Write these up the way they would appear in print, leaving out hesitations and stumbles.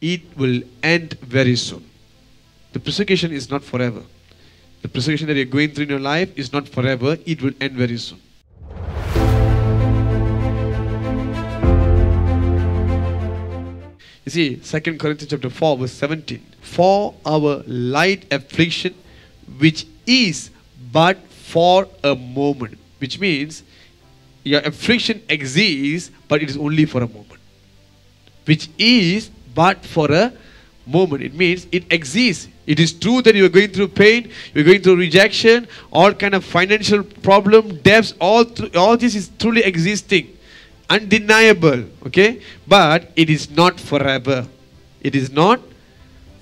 it will end very soon. The persecution is not forever. The persecution that you're going through in your life is not forever. It will end very soon. You see, 2 Corinthians chapter 4 verse 17. For our light affliction, which is but for a moment. Which means, your affliction exists, but it is only for a moment. Which is but for a moment. It means it exists. It is true that you are going through pain, you are going through rejection, all kind of financial problem, debts, all this is truly existing. Undeniable. Okay? But it is not forever. It is not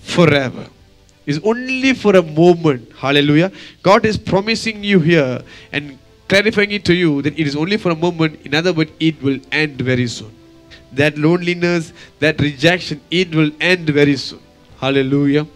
forever. It's only for a moment. Hallelujah. God is promising you here and clarifying it to you that it is only for a moment. In other words, it will end very soon. That loneliness, that rejection, it will end very soon. Hallelujah.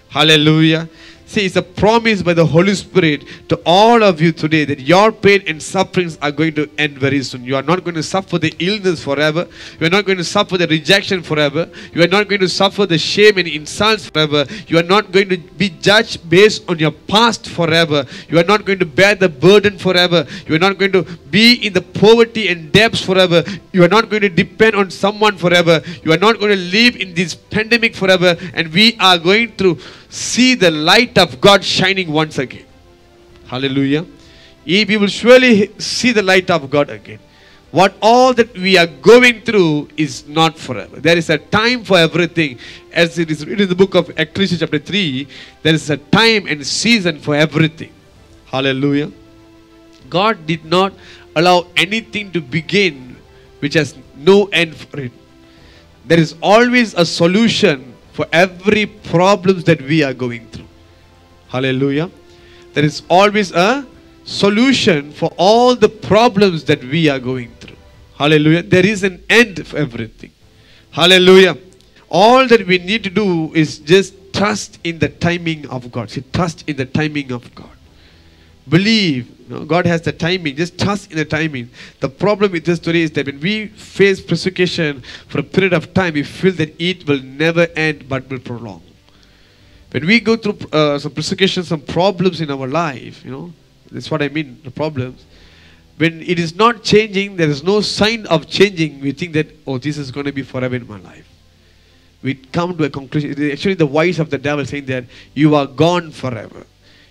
Hallelujah. See, it's a promise by the Holy Spirit to all of you today that your pain and sufferings are going to end very soon. You are not going to suffer the illness forever. You are not going to suffer the rejection forever. You are not going to suffer the shame and insults forever. You are not going to be judged based on your past forever. You are not going to bear the burden forever. You are not going to be in the poverty and debts forever. You are not going to depend on someone forever. You are not going to live in this pandemic forever. And we are going to see the light of God shining once again. Hallelujah. We will surely see the light of God again. What all that we are going through is not forever. There is a time for everything. As it is written in the book of Ecclesiastes chapter 3, there is a time and season for everything. Hallelujah. God did not allow anything to begin which has no end for it. There is always a solution for every problem that we are going through. Hallelujah. There is always a solution for all the problems that we are going through. Hallelujah. There is an end for everything. Hallelujah. All that we need to do is just trust in the timing of God. See, trust in the timing of God. Believe. God has the timing. Just trust in the timing. The problem with this story is that when we face persecution for a period of time, we feel that it will never end but will prolong. When we go through some persecution, some problems in our life, that's what I mean, the problems. When it is not changing, there is no sign of changing, we think that, oh, this is going to be forever in my life. We come to a conclusion. It is actually the voice of the devil saying that you are gone forever.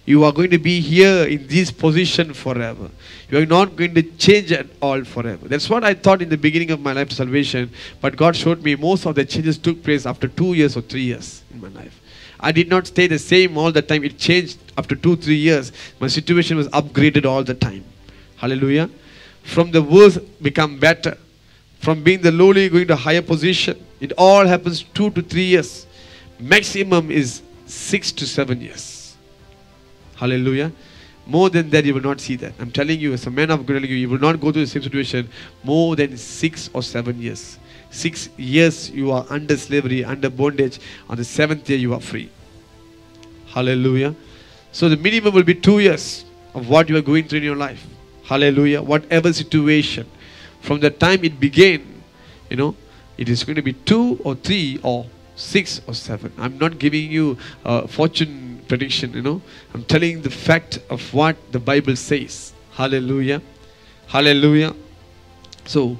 You are going to be here in this position forever. You are not going to change at all forever. That's what I thought in the beginning of my life to salvation. But God showed me most of the changes took place after 2 years or 3 years in my life. I did not stay the same all the time. It changed after 2-3 years. My situation was upgraded all the time. Hallelujah. From the worst become better. From being the lowly going to a higher position. It all happens 2 to 3 years. Maximum is 6 to 7 years. Hallelujah. More than that, you will not see that. I'm telling you, as a man of God, you will not go through the same situation more than 6 or 7 years. 6 years you are under slavery, under bondage. On the 7th year, you are free. Hallelujah. So the minimum will be 2 years of what you are going through in your life. Hallelujah. Whatever situation. From the time it began, it is going to be 2 or 3 or 6 or 7. I'm not giving you fortune prediction, I'm telling the fact of what the Bible says. Hallelujah. Hallelujah. So,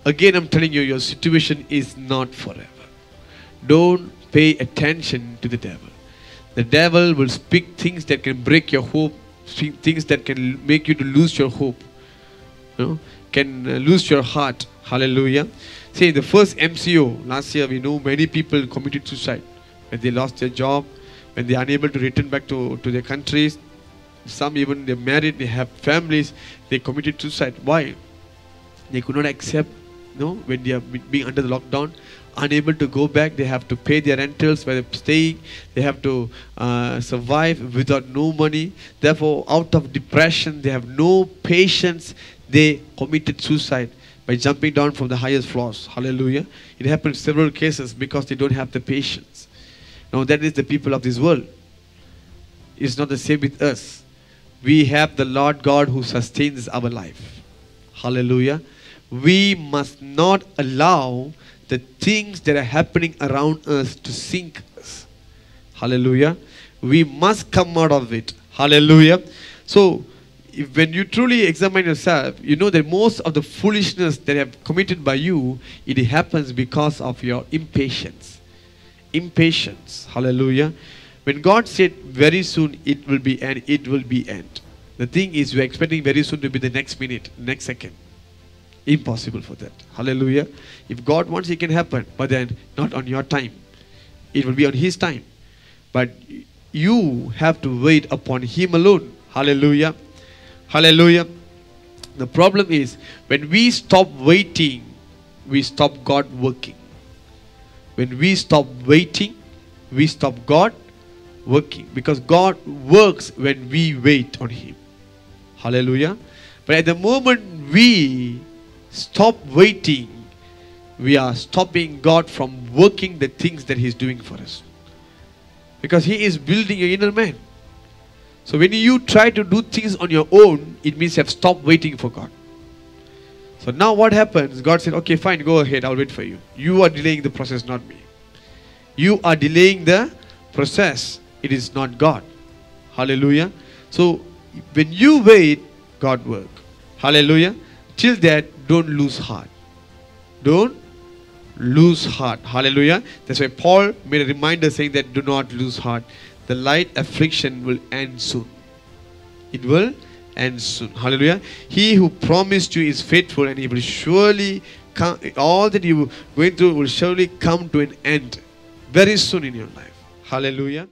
again I'm telling you, your situation is not forever. Don't pay attention to the devil. The devil will speak things that can break your hope, speak things that can make you to lose your hope, can lose your heart. Hallelujah. See, the first MCO, last year we know many people committed suicide when they lost their job, when they are unable to return back to their countries. Some even they're married, they have families, they committed suicide. Why? They could not accept, when they are being under the lockdown, unable to go back. They have to pay their rentals where they're staying. They have to survive without no money. Therefore, out of depression, they have no patience. They committed suicide by jumping down from the highest floors. Hallelujah. It happened in several cases because they don't have the patience. Now that is the people of this world. It's not the same with us. We have the Lord God who sustains our life. Hallelujah. We must not allow the things that are happening around us to sink us. Hallelujah. We must come out of it. Hallelujah. So, when you truly examine yourself, you know that most of the foolishness that have committed by you, it happens because of your impatience. Impatience. Hallelujah. When God said very soon it will be end, it will be end. The thing is, we're expecting very soon to be the next minute, next second. Impossible for that. Hallelujah. If God wants, it can happen, but then not on your time. It will be on His time. But you have to wait upon Him alone. Hallelujah. Hallelujah. The problem is, when we stop waiting, we stop God working. When we stop waiting, we stop God working. Because God works when we wait on Him. Hallelujah. But at the moment we stop waiting, we are stopping God from working the things that He's doing for us. Because He is building your inner man. So when you try to do things on your own, it means you have stopped waiting for God. So now what happens? God said, okay, fine, go ahead, I'll wait for you. You are delaying the process, not me. You are delaying the process. It is not God. Hallelujah. So when you wait, God work. Hallelujah. Till that, don't lose heart. Don't lose heart. Hallelujah. That's why Paul made a reminder saying that do not lose heart. The light affliction will end soon. It will end soon. Hallelujah. He who promised you is faithful, and He will surely come. All that you are going through will surely come to an end very soon in your life. Hallelujah.